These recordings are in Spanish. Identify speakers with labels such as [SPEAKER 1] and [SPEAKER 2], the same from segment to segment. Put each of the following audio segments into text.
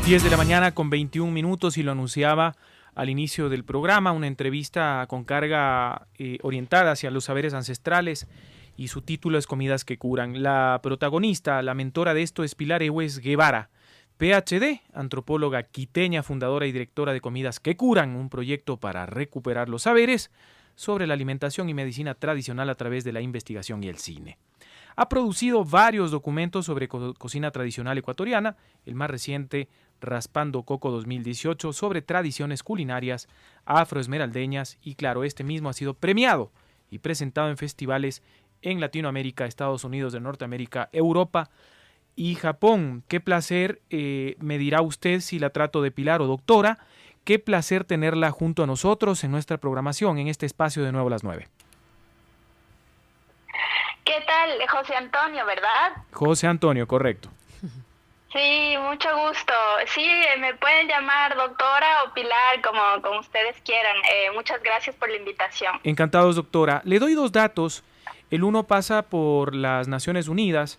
[SPEAKER 1] 10 de la mañana con 21 minutos y lo anunciaba al inicio del programa, una entrevista con carga orientada hacia los saberes ancestrales y su título es Comidas que curan. La protagonista, la mentora de esto es Pilar Egues Guevara, PhD, antropóloga quiteña, fundadora y directora de Comidas que curan, un proyecto para recuperar los saberes sobre la alimentación y medicina tradicional a través de la investigación y el cine. Ha producido varios documentos sobre cocina tradicional ecuatoriana, el más reciente Raspando Coco 2018 sobre tradiciones culinarias afroesmeraldeñas y claro, este mismo ha sido premiado y presentado en festivales en Latinoamérica, Estados Unidos de Norteamérica, Europa y Japón. Qué placer, me dirá usted si la trato de Pilar o doctora, qué placer tenerla junto a nosotros en nuestra programación, en este espacio de Nuevo a las 9.
[SPEAKER 2] ¿Qué tal, José Antonio, verdad?
[SPEAKER 1] José Antonio, correcto.
[SPEAKER 2] Sí, mucho gusto. Sí, me pueden llamar doctora o Pilar, como ustedes quieran. Muchas gracias por la invitación.
[SPEAKER 1] Encantados, doctora. Le doy dos datos. El uno pasa por las Naciones Unidas,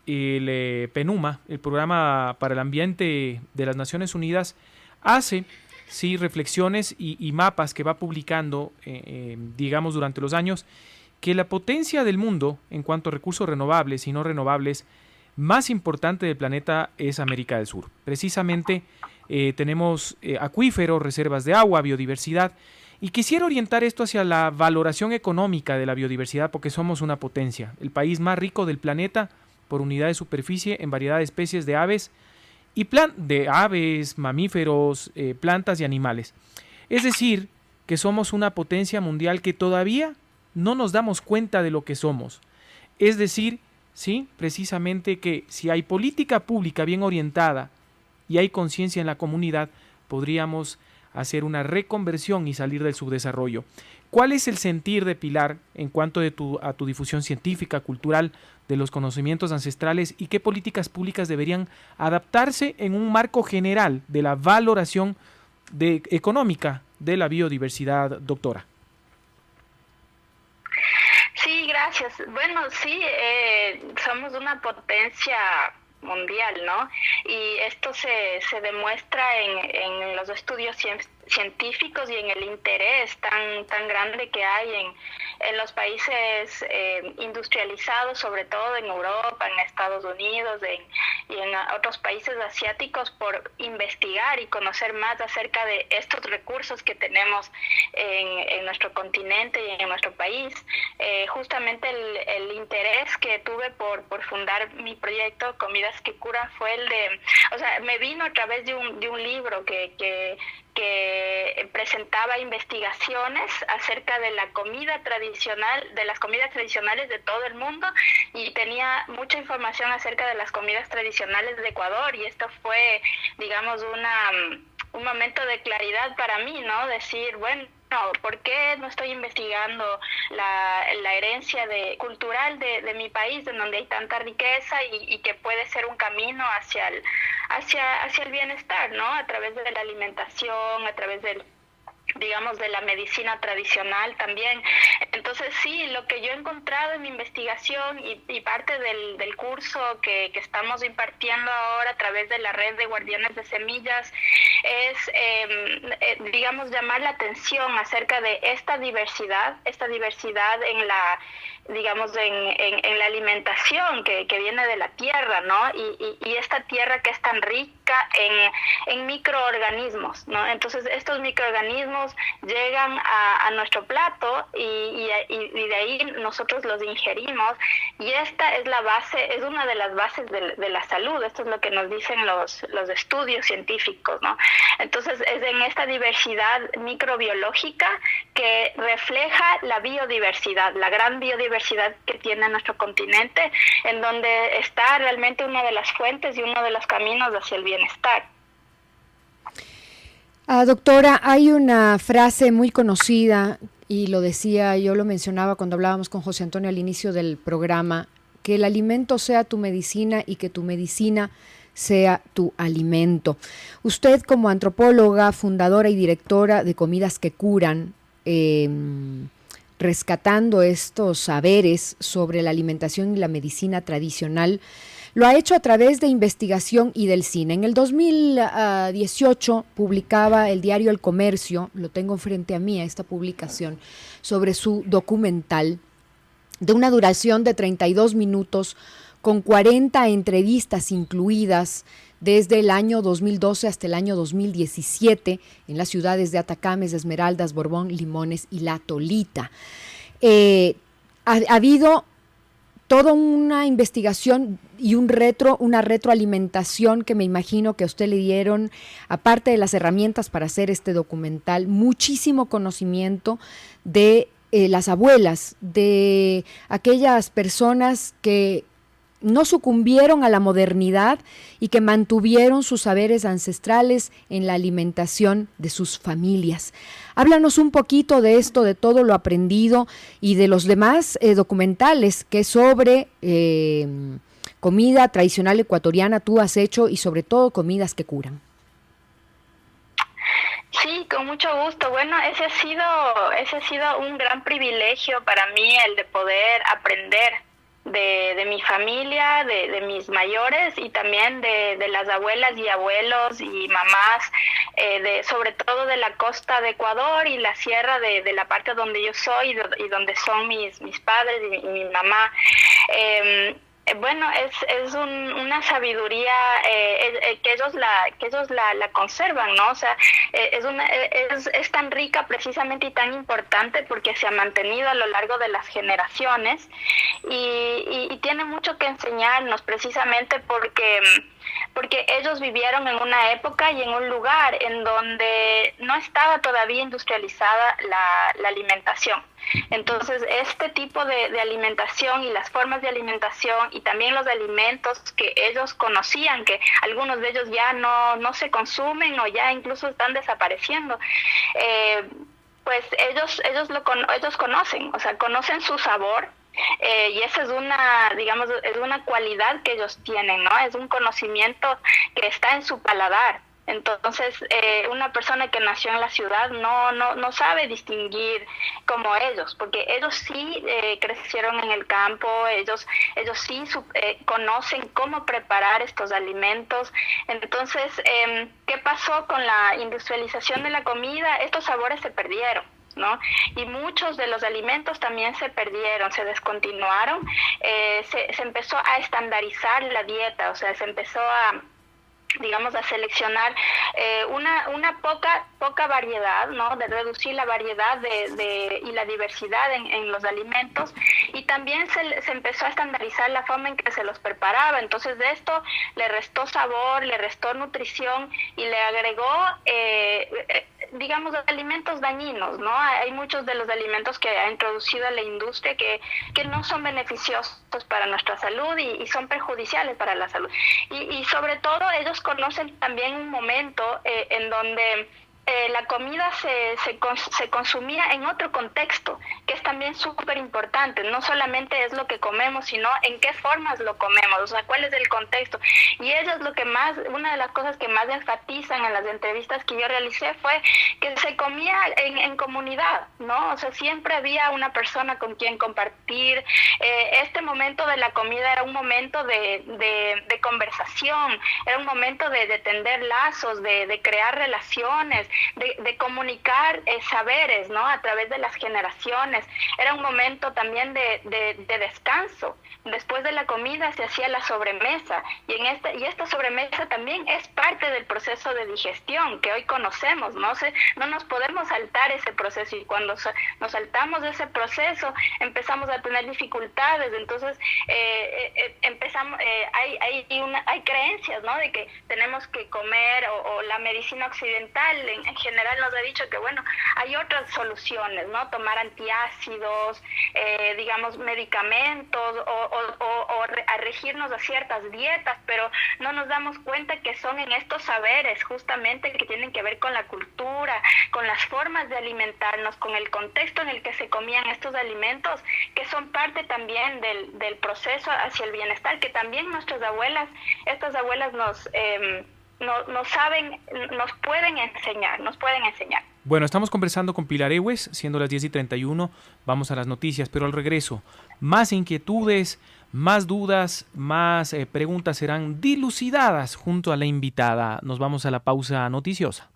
[SPEAKER 1] el PNUMA, el Programa para el Ambiente de las Naciones Unidas, hace sí reflexiones y mapas que va publicando, digamos, durante los años, que la potencia del mundo en cuanto a recursos renovables y no renovables más importante del planeta es América del Sur. Precisamente tenemos acuíferos, reservas de agua, biodiversidad, y quisiera orientar esto hacia la valoración económica de la biodiversidad porque somos una potencia, el país más rico del planeta por unidad de superficie en variedad de especies de aves, de aves, mamíferos, plantas y animales. Es decir, que somos una potencia mundial que todavía no nos damos cuenta de lo que somos. Es decir, sí, precisamente que si hay política pública bien orientada y hay conciencia en la comunidad, podríamos hacer una reconversión y salir del subdesarrollo. ¿Cuál es el sentir de Pilar en cuanto a tu difusión científica, cultural, de los conocimientos ancestrales y qué políticas públicas deberían adaptarse en un marco general de la valoración económica de la biodiversidad, doctora?
[SPEAKER 2] Sí, gracias. Bueno, sí, somos una potencia mundial, ¿no? Y esto se demuestra en los estudios científicos y en el interés tan grande que hay en los países industrializados, sobre todo en Europa, en Estados Unidos y en otros países asiáticos, por investigar y conocer más acerca de estos recursos que tenemos en nuestro continente y en nuestro país. Justamente el interés que tuve por fundar mi proyecto Comidas que Curan fue me vino a través de un libro que presentaba investigaciones acerca de la comida tradicional, de las comidas tradicionales de todo el mundo, y tenía mucha información acerca de las comidas tradicionales de Ecuador, y esto fue, digamos, un momento de claridad para mí, ¿no? Decir, bueno, ¿por qué no estoy investigando la herencia cultural de mi país, en donde hay tanta riqueza y que puede ser un camino hacia el bienestar, ¿no? A través de la alimentación, a través de la medicina tradicional también. Entonces sí, lo que yo he encontrado en mi investigación y parte del curso que estamos impartiendo ahora a través de la red de Guardianes de Semillas es, llamar la atención acerca de esta diversidad en la alimentación que viene de la tierra, ¿no? Y esta tierra que es tan rica en microorganismos, ¿no? Entonces estos microorganismos llegan a nuestro plato y de ahí nosotros los ingerimos, y esta es una de las bases de la salud. Esto es lo que nos dicen los estudios científicos, ¿no? Entonces es en esta diversidad microbiológica que refleja la biodiversidad, la gran biodiversidad que tiene nuestro continente, en donde está realmente una de las fuentes y uno de los caminos hacia el bienestar.
[SPEAKER 3] Doctora, hay una frase muy conocida, y yo lo mencionaba cuando hablábamos con José Antonio al inicio del programa, que el alimento sea tu medicina y que tu medicina sea tu alimento. Usted, como antropóloga, fundadora y directora de Comidas que Curan, rescatando estos saberes sobre la alimentación y la medicina tradicional, Lo ha hecho a través de investigación y del cine. En el 2018 publicaba el diario El Comercio, lo tengo frente a mí, a esta publicación, sobre su documental de una duración de 32 minutos, con 40 entrevistas incluidas desde el año 2012 hasta el año 2017 en las ciudades de Atacames, Esmeraldas, Borbón, Limones y La Tolita. Ha habido toda una investigación y una retroalimentación que me imagino que a usted le dieron, aparte de las herramientas para hacer este documental, muchísimo conocimiento de las abuelas, de aquellas personas que no sucumbieron a la modernidad y que mantuvieron sus saberes ancestrales en la alimentación de sus familias. Háblanos un poquito de esto, de todo lo aprendido y de los demás documentales que sobre comida tradicional ecuatoriana tú has hecho y sobre todo comidas que curan.
[SPEAKER 2] Sí, con mucho gusto. Bueno, ese ha sido un gran privilegio para mí, el de poder aprender de mi familia, de mis mayores y también de las abuelas y abuelos y mamás, sobre todo de la costa de Ecuador y la sierra de la parte donde yo soy y donde son mis padres y mi mamá. Bueno, es una sabiduría que ellos la conservan, ¿no? O sea, es tan rica precisamente y tan importante porque se ha mantenido a lo largo de las generaciones y tiene mucho que enseñarnos precisamente porque ellos vivieron en una época y en un lugar en donde no estaba todavía industrializada la alimentación. Entonces, este tipo de alimentación y las formas de alimentación y también los alimentos que ellos conocían, que algunos de ellos ya no se consumen o ya incluso están desapareciendo, pues ellos conocen, o sea, conocen su sabor. Y esa es una cualidad que ellos tienen, ¿no? Es un conocimiento que está en su paladar. Entonces, una persona que nació en la ciudad no sabe distinguir como ellos, porque ellos sí crecieron en el campo, ellos sí conocen cómo preparar estos alimentos. Entonces, ¿qué pasó con la industrialización de la comida? Estos sabores se perdieron, ¿no? Y muchos de los alimentos también se perdieron, se descontinuaron, se empezó a estandarizar la dieta, o sea, se empezó a seleccionar una poca variedad, ¿no? De reducir la variedad y la diversidad en los alimentos, y también se empezó a estandarizar la forma en que se los preparaba. Entonces de esto le restó sabor, le restó nutrición y le agregó alimentos dañinos, ¿no? Hay muchos de los alimentos que ha introducido la industria que no son beneficiosos para nuestra salud y son perjudiciales para la salud. Y sobre todo ellos conocen también un momento en donde la comida se consumía en otro contexto, que es también súper importante. No solamente es lo que comemos, sino en qué formas lo comemos, o sea, cuál es el contexto. Y ellos una de las cosas que más enfatizan en las entrevistas que yo realicé fue que se comía en comunidad, ¿no? O sea, siempre había una persona con quien compartir. Este momento de la comida era un momento de conversación, era un momento de tender lazos, de crear relaciones, de comunicar saberes, ¿no? A través de las generaciones. Era un momento también de descanso. Después de la comida se hacía la sobremesa y esta sobremesa también es parte del proceso de digestión que hoy conocemos, ¿no? No nos podemos saltar ese proceso, y cuando nos saltamos de ese proceso empezamos a tener dificultades. Entonces hay creencias, ¿no? De que tenemos que comer, o la medicina occidental en general nos ha dicho que, bueno, hay otras soluciones, ¿no? Tomar antiácidos, medicamentos o a regirnos a ciertas dietas, pero no nos damos cuenta que son en estos saberes justamente que tienen que ver con la cultura, con las formas de alimentarnos, con el contexto en el que se comían estos alimentos, que son parte también del proceso hacia el bienestar, que también estas abuelas nos saben, nos pueden enseñar.
[SPEAKER 1] Bueno, estamos conversando con Pilar Ewes, siendo las 10:31, vamos a las noticias, pero al regreso, más inquietudes, Más dudas, más preguntas serán dilucidadas junto a la invitada. Nos vamos a la pausa noticiosa.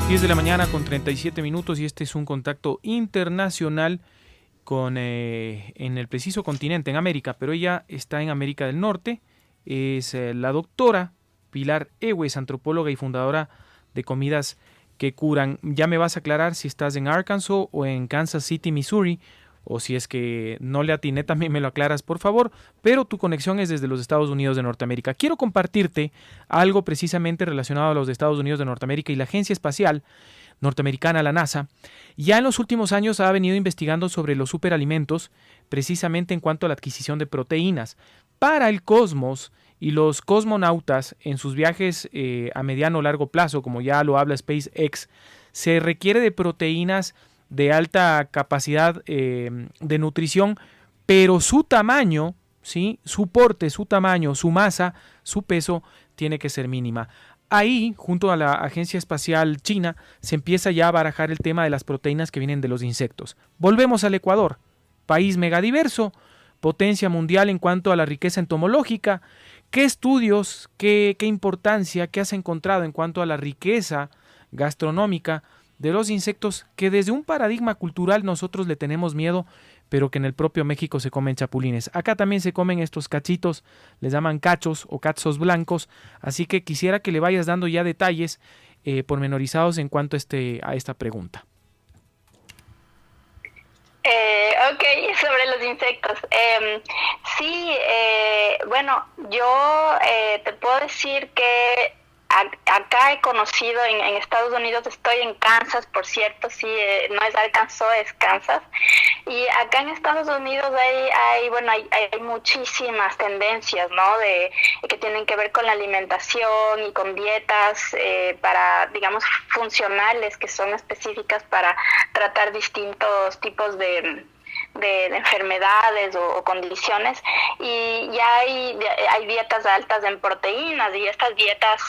[SPEAKER 1] De la mañana con 37 minutos y este es un contacto internacional con en el preciso continente, en América, pero ella está en América del Norte. Es la doctora Pilar Ewes, antropóloga y fundadora de Comidas que Curan. Ya me vas a aclarar si estás en Arkansas o en Kansas City, Missouri, o si es que no le atiné, también me lo aclaras, por favor, pero tu conexión es desde los Estados Unidos de Norteamérica. Quiero compartirte algo precisamente relacionado a los Estados Unidos de Norteamérica y la Agencia Espacial Norteamericana, la NASA. Ya en los últimos años ha venido investigando sobre los superalimentos, precisamente en cuanto a la adquisición de proteínas para el cosmos y los cosmonautas en sus viajes a mediano o largo plazo, como ya lo habla SpaceX. Se requiere de proteínas de alta capacidad de nutrición, pero su tamaño, ¿sí?, su porte, su tamaño, su masa, su peso tiene que ser mínima. Ahí, junto a la Agencia Espacial China, se empieza ya a barajar el tema de las proteínas que vienen de los insectos. Volvemos al Ecuador, país megadiverso, potencia mundial en cuanto a la riqueza entomológica. ¿Qué estudios, qué importancia, qué has encontrado en cuanto a la riqueza gastronómica de los insectos que desde un paradigma cultural nosotros le tenemos miedo, pero que en el propio México se comen chapulines? Acá también se comen estos cachitos, les llaman cachos o cachos blancos, así que quisiera que le vayas dando ya detalles pormenorizados en cuanto a esta pregunta.
[SPEAKER 2] Ok, sobre los insectos. Sí, bueno, yo te puedo decir que acá he conocido en Estados Unidos, estoy en Kansas, por cierto, sí, no es Arkansas, es Kansas, y acá en Estados Unidos hay muchísimas tendencias, ¿no?, que tienen que ver con la alimentación y con dietas para, digamos, funcionales, que son específicas para tratar distintos tipos de enfermedades o condiciones, y ya hay dietas altas en proteínas, y estas dietas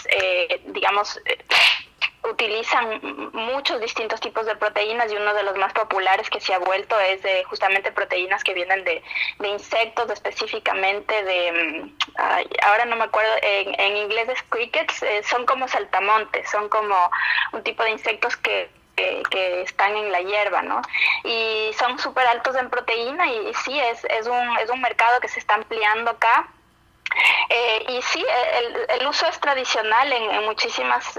[SPEAKER 2] utilizan muchos distintos tipos de proteínas, y uno de los más populares que se ha vuelto es de justamente proteínas que vienen de insectos, específicamente ahora no me acuerdo, en inglés es crickets, son como saltamontes, son como un tipo de insectos que están en la hierba, ¿no? Y son súper altos en proteína, y sí, es un mercado que se está ampliando acá. Y sí, el uso es tradicional en muchísimas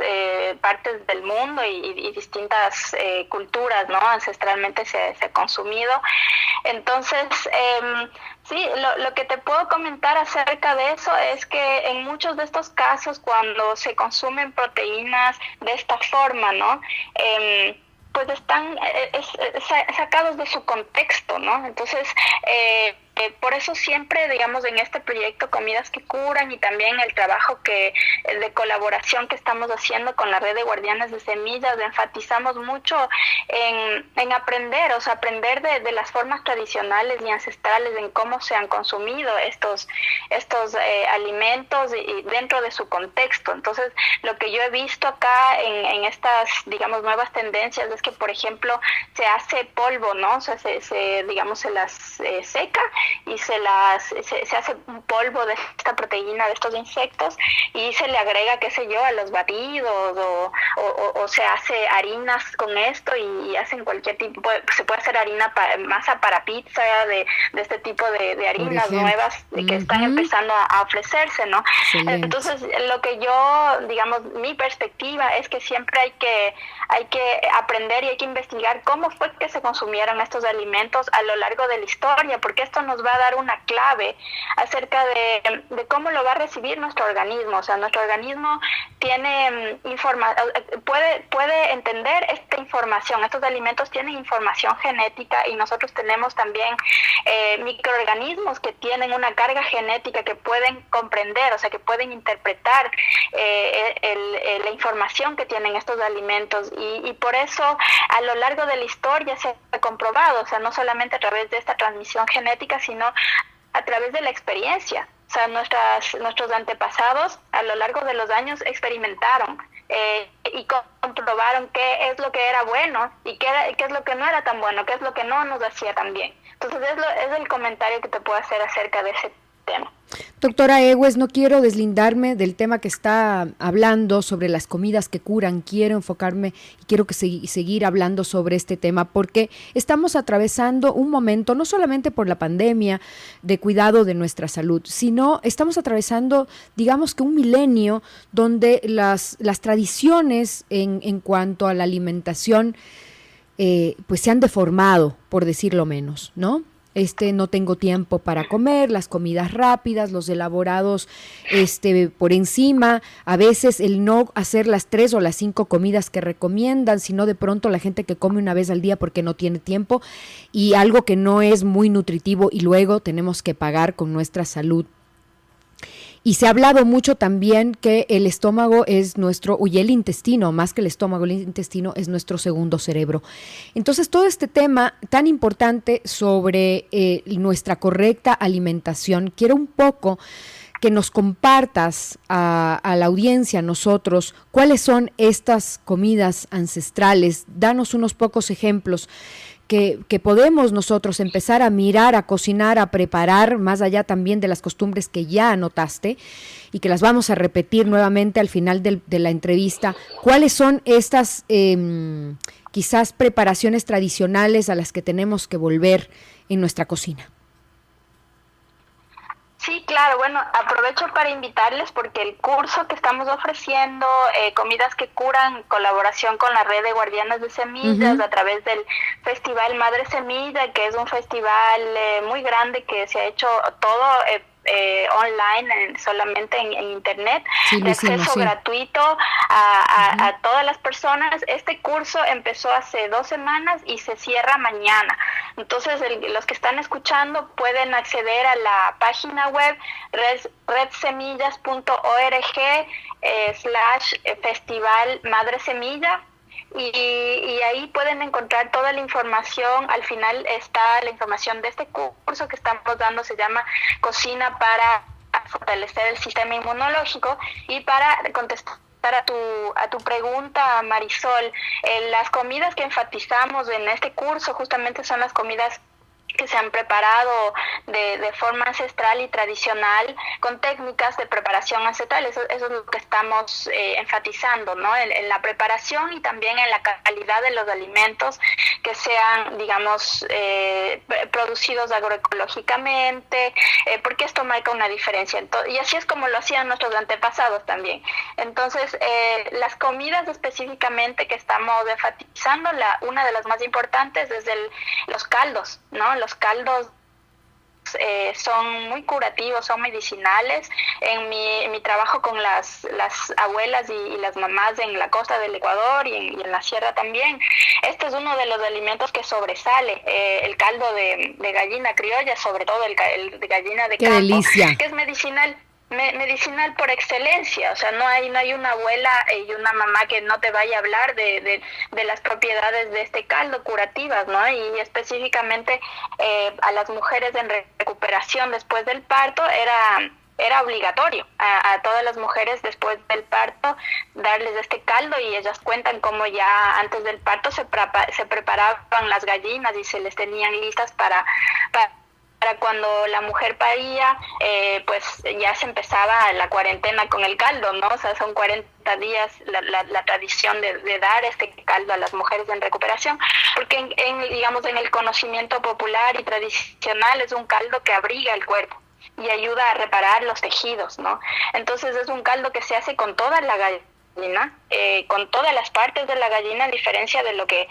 [SPEAKER 2] partes del mundo y distintas culturas, ¿no? Ancestralmente se ha consumido. Entonces, sí, lo que te puedo comentar acerca de eso es que en muchos de estos casos, cuando se consumen proteínas de esta forma, ¿no?, pues están sacados de su contexto, ¿no? Entonces, por eso siempre, digamos, en este proyecto Comidas que Curan, y también el trabajo de colaboración que estamos haciendo con la red de guardianes de semillas, enfatizamos mucho en aprender, o sea, aprender de las formas tradicionales y ancestrales en cómo se han consumido estos alimentos y dentro de su contexto. Entonces, lo que yo he visto acá en estas, digamos, nuevas tendencias es que, por ejemplo, se hace polvo, ¿no? O sea, se las seca y se hace un polvo de esta proteína de estos insectos, y se le agrega, qué sé yo, a los batidos, o se hace harinas con esto, y hacen cualquier tipo, se puede hacer masa para pizza de este tipo de harinas nuevas que están empezando a ofrecerse, ¿no? Excelente. Entonces, lo que yo, digamos, mi perspectiva es que siempre hay que aprender y hay que investigar cómo fue que se consumieron estos alimentos a lo largo de la historia, porque esto nos va a dar una clave acerca de cómo lo va a recibir nuestro organismo. O sea, nuestro organismo tiene puede entender esta información. Estos alimentos tienen información genética, y nosotros tenemos también microorganismos que tienen una carga genética que pueden comprender, o sea, que pueden interpretar la información que tienen estos alimentos, y por eso a lo largo de la historia se ha comprobado, o sea, no solamente a través de esta transmisión genética, sino a través de la experiencia. sea, nuestros antepasados a lo largo de los años experimentaron y comprobaron qué es lo que era bueno y qué es lo que no era tan bueno, qué es lo que no nos hacía tan bien. Entonces es el comentario que te puedo hacer acerca de ese tema.
[SPEAKER 3] Doctora Egues, no quiero deslindarme del tema que está hablando sobre las comidas que curan. Quiero enfocarme y quiero seguir hablando sobre este tema porque estamos atravesando un momento, no solamente por la pandemia de cuidado de nuestra salud, sino estamos atravesando, digamos que un milenio donde las tradiciones en cuanto a la alimentación pues se han deformado, por decirlo menos, ¿no? No tengo tiempo para comer, las comidas rápidas, los elaborados por encima, a veces el no hacer las 3 o las 5 comidas que recomiendan, sino de pronto la gente que come una vez al día porque no tiene tiempo y algo que no es muy nutritivo y luego tenemos que pagar con nuestra salud. Y se ha hablado mucho también que el estómago es y el intestino, más que el estómago, el intestino es nuestro segundo cerebro. Entonces, todo este tema tan importante sobre nuestra correcta alimentación, quiero un poco que nos compartas a la audiencia, a nosotros, cuáles son estas comidas ancestrales. Danos unos pocos ejemplos que podemos nosotros empezar a mirar, a cocinar, a preparar, más allá también de las costumbres que ya anotaste y que las vamos a repetir nuevamente al final de la entrevista. ¿Cuáles son estas quizás preparaciones tradicionales a las que tenemos que volver en nuestra cocina?
[SPEAKER 2] Sí, claro, bueno, aprovecho para invitarles porque el curso que estamos ofreciendo, Comidas que Curan, colaboración con la red de Guardianas de Semillas, a través del Festival Madre Semilla, que es un festival muy grande que se ha hecho todo online, solamente en internet, sí, de acceso gratuito a todas las personas. Este curso empezó hace 2 semanas y se cierra mañana. Entonces los que están escuchando pueden acceder a la página web redsemillas.org/festival Madre Semilla. Y ahí pueden encontrar toda la información. Al final está la información de este curso que estamos dando, se llama Cocina para fortalecer el sistema inmunológico. Y para contestar a tu pregunta, Marisol, las comidas que enfatizamos en este curso justamente son las comidas que se han preparado de forma ancestral y tradicional, con técnicas de preparación ancestral. Eso es lo que estamos enfatizando, ¿no? En la preparación y también en la calidad de los alimentos que sean, digamos, producidos agroecológicamente, porque esto marca una diferencia. Y así es como lo hacían nuestros antepasados también. Entonces, las comidas específicamente que estamos enfatizando, una de las más importantes es los caldos, ¿no? Los caldos son muy curativos, son medicinales. En mi trabajo con las abuelas y las mamás en la costa del Ecuador y en la sierra también, este es uno de los alimentos que sobresale, el caldo de gallina criolla, sobre todo el de gallina de campo. ¡Qué delicia! Que es medicinal por excelencia. O sea, no hay una abuela y una mamá que no te vaya a hablar de las propiedades de este caldo curativas, ¿no? Y específicamente a las mujeres en recuperación después del parto era obligatorio a todas las mujeres después del parto darles este caldo, y ellas cuentan cómo ya antes del parto se preparaban las gallinas y se les tenían listas para cuando la mujer paría, pues ya se empezaba la cuarentena con el caldo, ¿no? O sea, son 40 días la tradición de dar este caldo a las mujeres en recuperación, porque digamos, en el conocimiento popular y tradicional es un caldo que abriga el cuerpo y ayuda a reparar los tejidos, ¿no? Entonces es un caldo que se hace con toda la gallina, con todas las partes de la gallina, a diferencia de lo que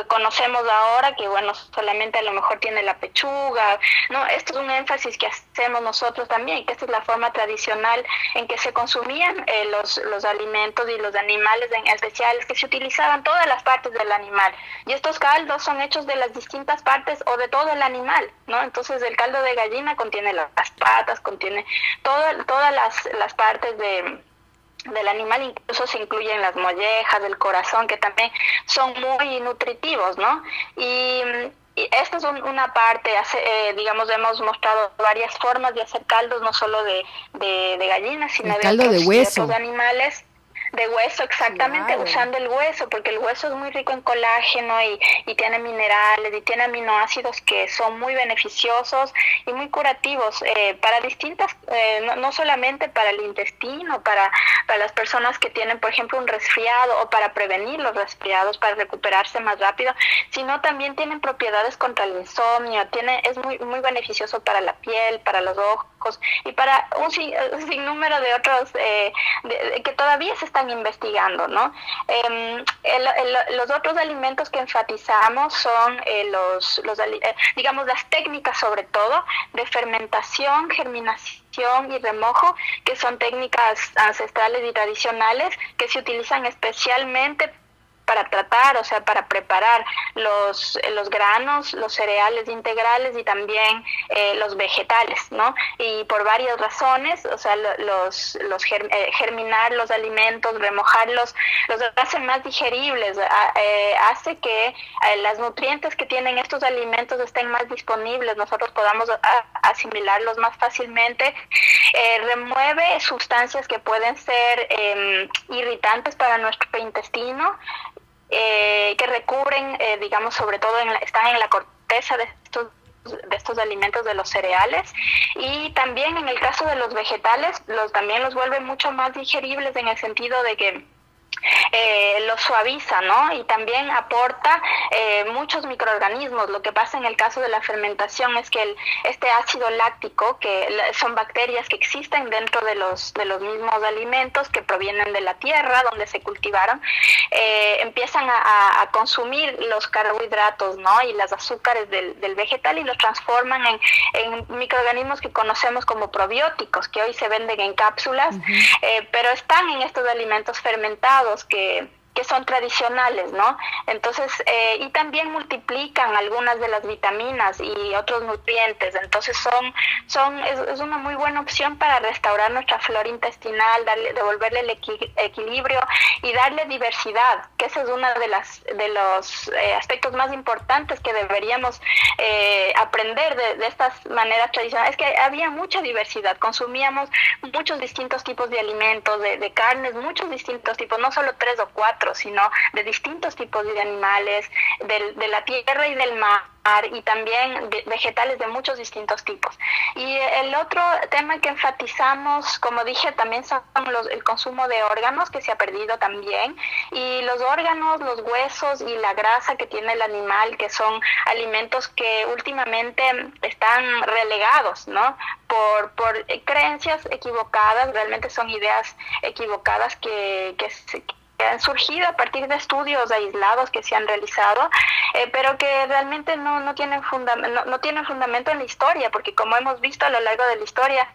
[SPEAKER 2] conocemos ahora, que bueno, solamente a lo mejor tiene la pechuga, ¿no? Esto es un énfasis que hacemos nosotros también, que esta es la forma tradicional en que se consumían los alimentos y los animales en especial, que se utilizaban todas las partes del animal, y estos caldos son hechos de las distintas partes o de todo el animal, ¿no? Entonces el caldo de gallina contiene las patas, contiene todas las partes del animal, incluso se incluyen las mollejas, del corazón, que también son muy nutritivos, ¿no? Y y esta es una parte, digamos, hemos mostrado varias formas de hacer caldos, no solo de gallinas, sino
[SPEAKER 3] el caldo de hueso.
[SPEAKER 2] otros animales. De hueso, exactamente,
[SPEAKER 3] claro.
[SPEAKER 2] Usando el hueso, porque el hueso es muy rico en colágeno y tiene minerales y tiene aminoácidos que son muy beneficiosos y muy curativos para distintas, no solamente para el intestino, para las personas que tienen, por ejemplo, un resfriado o para prevenir los resfriados, para recuperarse más rápido, sino también tienen propiedades contra el insomnio, es muy, muy beneficioso para la piel, para los ojos y para un sinnúmero de otros que todavía se están investigando, ¿no? Los otros alimentos que enfatizamos son digamos, las técnicas sobre todo de fermentación, germinación y remojo, que son técnicas ancestrales y tradicionales que se utilizan especialmente para tratar, o sea, para preparar los granos, los cereales integrales y también los vegetales, ¿no? Y por varias razones, o sea, germinar los alimentos, remojarlos, los hace más digeribles, hace que los nutrientes que tienen estos alimentos estén más disponibles, nosotros podamos asimilarlos más fácilmente, remueve sustancias que pueden ser irritantes para nuestro intestino, que recubren, digamos, sobre todo están en la corteza de estos alimentos, de los cereales, y también en el caso de los vegetales, también los vuelve mucho más digeribles en el sentido de que lo suaviza, ¿no? Y también aporta muchos microorganismos. Lo que pasa en el caso de la fermentación es que este ácido láctico, que son bacterias que existen dentro de los mismos alimentos que provienen de la tierra donde se cultivaron, empiezan a consumir los carbohidratos, ¿no? Y las azúcares del vegetal y los transforman en microorganismos que conocemos como probióticos, que hoy se venden en cápsulas, pero están en estos alimentos fermentados que son tradicionales, ¿no? Entonces, y también multiplican algunas de las vitaminas y otros nutrientes. Entonces, es una muy buena opción para restaurar nuestra flora intestinal, devolverle el equilibrio y darle diversidad, que ese es uno de los aspectos más importantes que deberíamos aprender de estas maneras tradicionales. Es que había mucha diversidad, consumíamos muchos distintos tipos de alimentos, de carnes, muchos distintos tipos, no solo 3 o 4, sino de distintos tipos de animales, de la tierra y del mar, y también vegetales de muchos distintos tipos. Y el otro tema que enfatizamos, como dije, también son el consumo de órganos, que se ha perdido también, y los órganos, los huesos y la grasa que tiene el animal, que son alimentos que últimamente están relegados, ¿no? Por creencias equivocadas, realmente son ideas equivocadas que han surgido a partir de estudios aislados que se han realizado, pero que realmente no tienen fundamento en la historia, porque como hemos visto a lo largo de la historia,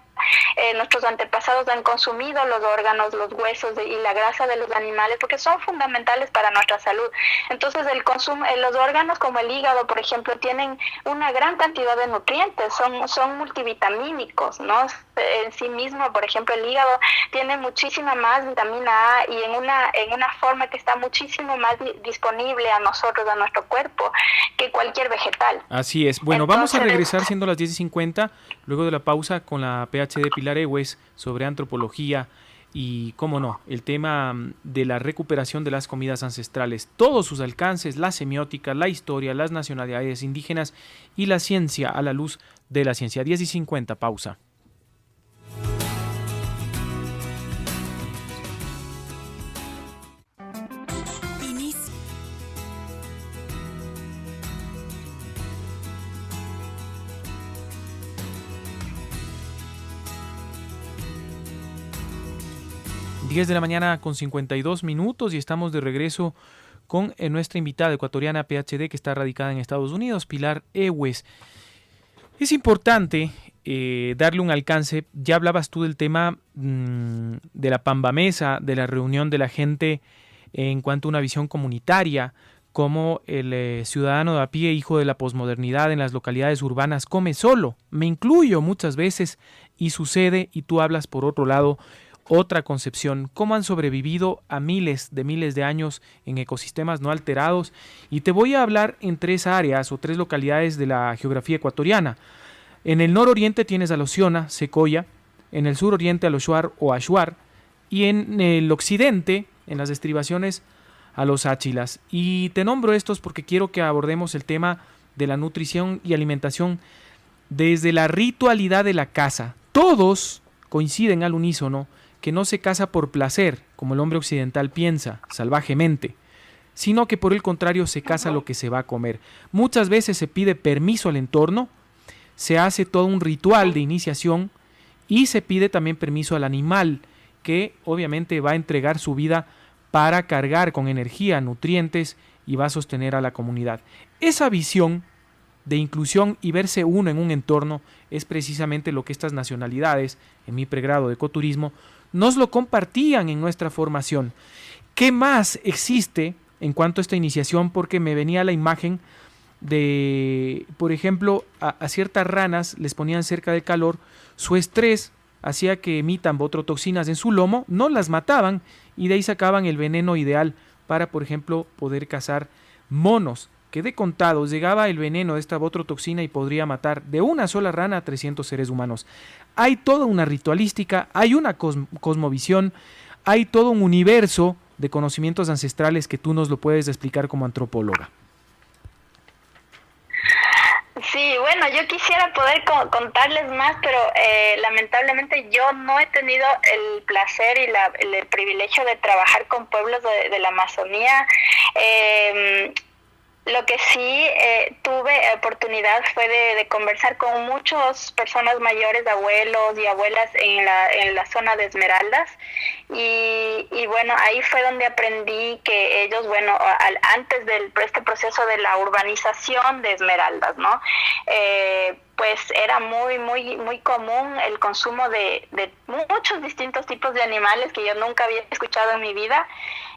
[SPEAKER 2] nuestros antepasados han consumido los órganos, los huesos y la grasa de los animales porque son fundamentales para nuestra salud. Entonces el consumo, los órganos como el hígado, por ejemplo, tienen una gran cantidad de nutrientes, son multivitamínicos, ¿no? En sí mismo, por ejemplo, el hígado tiene muchísima más vitamina A y en una forma que está muchísimo más disponible a nosotros, a nuestro cuerpo, que cualquier vegetal.
[SPEAKER 1] Así es. Bueno, entonces, vamos a regresar siendo las 10:50, luego de la pausa, con la PhD Pilar Egues sobre antropología y, cómo no, el tema de la recuperación de las comidas ancestrales, todos sus alcances, la semiótica, la historia, las nacionalidades indígenas y la ciencia a la luz de la ciencia. 10:50, pausa. Diez de la mañana con 52 minutos y estamos de regreso con nuestra invitada ecuatoriana PhD que está radicada en Estados Unidos, Pilar Egues. Es importante darle un alcance. Ya hablabas tú del tema de la pambamesa, de la reunión de la gente en cuanto a una visión comunitaria, cómo el ciudadano de a pie, hijo de la posmodernidad en las localidades urbanas, come solo. Me incluyo muchas veces y sucede, y tú hablas por otro lado otra concepción, cómo han sobrevivido a miles de años en ecosistemas no alterados. Y te voy a hablar en 3 áreas o 3 localidades de la geografía ecuatoriana. En el nororiente tienes a los Siona, Secoya, en el suroriente a los Shuar o Ashuar, y en el occidente, en las estribaciones, a los Áchilas. Y te nombro estos porque quiero que abordemos el tema de la nutrición y alimentación desde la ritualidad de la caza. Todos coinciden al unísono que no se caza por placer, como el hombre occidental piensa, salvajemente, sino que por el contrario se caza lo que se va a comer. Muchas veces se pide permiso al entorno, se hace todo un ritual de iniciación y se pide también permiso al animal, que obviamente va a entregar su vida para cargar con energía, nutrientes y va a sostener a la comunidad. Esa visión de inclusión y verse uno en un entorno es precisamente lo que estas nacionalidades, en mi pregrado de ecoturismo, nos lo compartían en nuestra formación. ¿Qué más existe en cuanto a esta iniciación? Porque me venía la imagen de, por ejemplo, a ciertas ranas les ponían cerca del calor, su estrés hacía que emitan botrotoxinas en su lomo, no las mataban y de ahí sacaban el veneno ideal para, por ejemplo, poder cazar monos, que de contados llegaba el veneno de esta botrotoxina y podría matar de una sola rana a 300 seres humanos. Hay toda una ritualística, hay una cosmovisión, hay todo un universo de conocimientos ancestrales que tú nos lo puedes explicar como antropóloga.
[SPEAKER 2] Sí, bueno, yo quisiera poder contarles más, pero lamentablemente yo no he tenido el placer y el privilegio de trabajar con pueblos de la Amazonía. Lo que sí tuve oportunidad fue de conversar con muchas personas mayores, abuelos y abuelas en la zona de Esmeraldas y bueno, ahí fue donde aprendí que ellos, bueno, antes de este proceso de la urbanización de Esmeraldas, ¿no? Pues era muy común el consumo de muchos distintos tipos de animales que yo nunca había escuchado en mi vida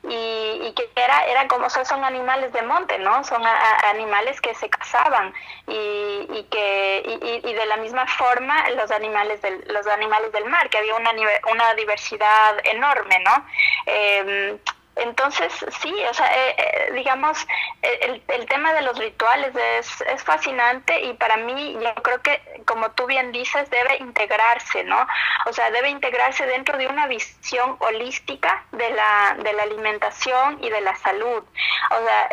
[SPEAKER 2] y que era como son animales de monte, ¿no? Son animales que se cazaban y de la misma forma los animales del mar, que había una diversidad enorme, ¿no? Entonces, sí, o sea, digamos, el tema de los rituales es fascinante y para mí yo creo que, como tú bien dices, debe integrarse, ¿no? O sea, debe integrarse dentro de una visión holística de la alimentación y de la salud. O sea,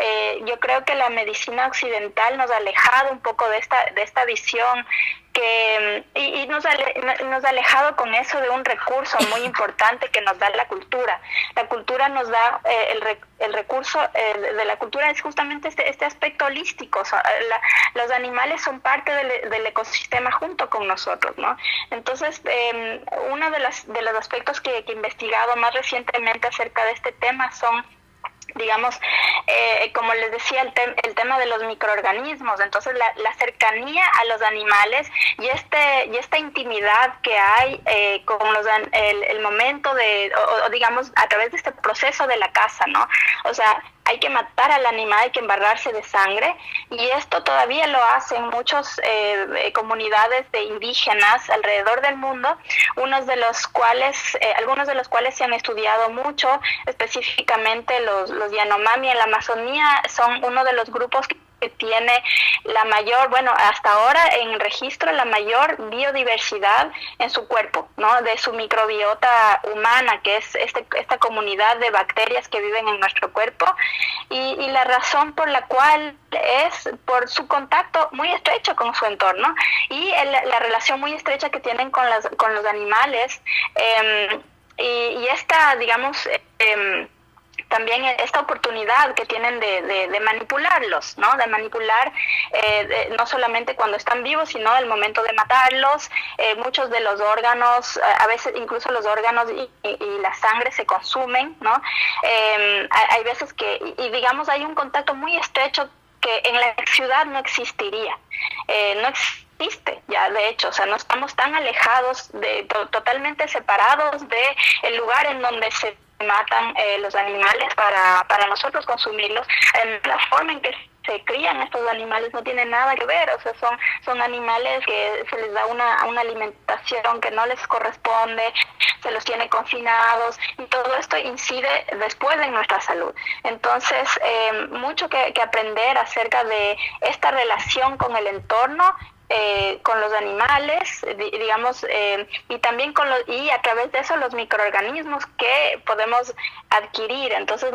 [SPEAKER 2] yo creo que la medicina occidental nos ha alejado un poco de esta visión y nos ha alejado con eso de un recurso muy importante que nos da la cultura. La cultura nos da el recurso de la cultura es justamente este aspecto holístico. O sea, los animales son parte del ecosistema junto con nosotros, ¿no? Entonces, uno de los aspectos que he investigado más recientemente acerca de este tema son, digamos, como les decía, el tema de los microorganismos. Entonces la cercanía a los animales y esta intimidad que hay con el momento o digamos a través de este proceso de la caza, ¿no? O sea, hay que matar al animal, hay que embarrarse de sangre, y esto todavía lo hacen muchas comunidades de indígenas alrededor del mundo, algunos de los cuales se han estudiado mucho, específicamente los Yanomami en la Amazonía son uno de los grupos que tiene la mayor, bueno, hasta ahora en registro, la mayor biodiversidad en su cuerpo, ¿no? De su microbiota humana, que es esta comunidad de bacterias que viven en nuestro cuerpo, y la razón por la cual es por su contacto muy estrecho con su entorno y la relación muy estrecha que tienen con los animales, y esta, digamos, también esta oportunidad que tienen de manipularlos, ¿no? De manipular no solamente cuando están vivos, sino el momento de matarlos. Muchos de los órganos, a veces incluso los órganos y la sangre se consumen, ¿no? Hay veces que, y digamos, hay un contacto muy estrecho que en la ciudad no existiría. No existe ya, de hecho, o sea, no estamos tan alejados, totalmente separados de el lugar en donde se matan los animales para nosotros consumirlos. La forma en que se crían estos animales no tiene nada que ver, o sea, son animales que se les da una alimentación alimentación que no les corresponde, se los tiene confinados y todo esto incide después en nuestra salud. Entonces, mucho que aprender acerca de esta relación con el entorno, con los animales, digamos, y también y a través de eso los microorganismos que podemos adquirir. Entonces,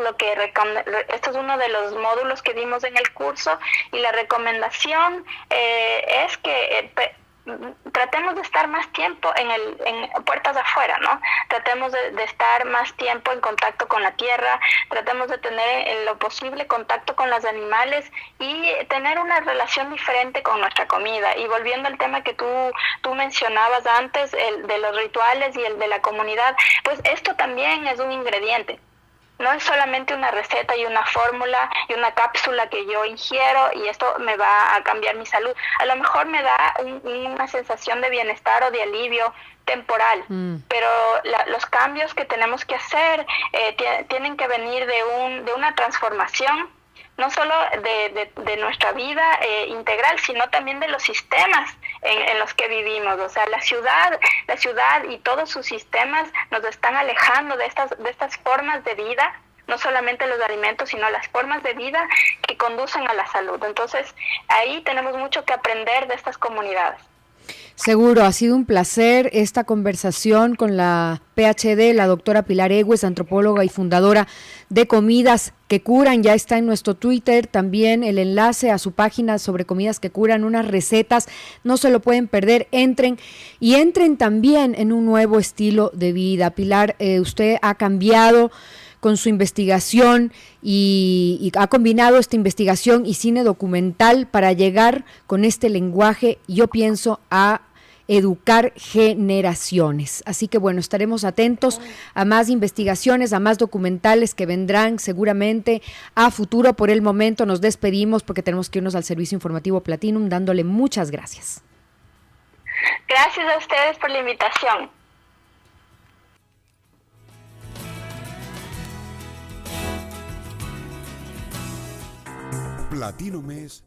[SPEAKER 2] esto es uno de los módulos que dimos en el curso, y la recomendación es que tratemos de estar más tiempo en puertas afuera, ¿no? Tratemos de estar más tiempo en contacto con la tierra, tratemos de tener en lo posible contacto con los animales y tener una relación diferente con nuestra comida. Y volviendo al tema que tú mencionabas antes, el de los rituales y el de la comunidad, pues esto también es un ingrediente. No es solamente una receta y una fórmula y una cápsula que yo ingiero y esto me va a cambiar mi salud. A lo mejor me da una sensación de bienestar o de alivio temporal, pero los cambios que tenemos que hacer tienen que venir de una transformación, no solo de nuestra vida integral, sino también de los sistemas en los que vivimos. O sea, la ciudad y todos sus sistemas nos están alejando de estas formas de vida, no solamente los alimentos, sino las formas de vida que conducen a la salud. Entonces, ahí tenemos mucho que aprender de estas comunidades.
[SPEAKER 3] Seguro, ha sido un placer esta conversación con la PhD, la doctora Pilar Egues, antropóloga y fundadora de Comidas que Curan. Ya está en nuestro Twitter también el enlace a su página sobre Comidas que Curan, unas recetas, no se lo pueden perder, entren también en un nuevo estilo de vida. Pilar, usted ha cambiado con su investigación y ha combinado esta investigación y cine documental para llegar con este lenguaje, yo pienso, a educar generaciones. Así que bueno, estaremos atentos a más investigaciones, a más documentales que vendrán seguramente a futuro. Por el momento nos despedimos porque tenemos que irnos al servicio informativo Platinum, dándole muchas gracias.
[SPEAKER 2] Gracias a ustedes por la invitación.
[SPEAKER 4] Platinum es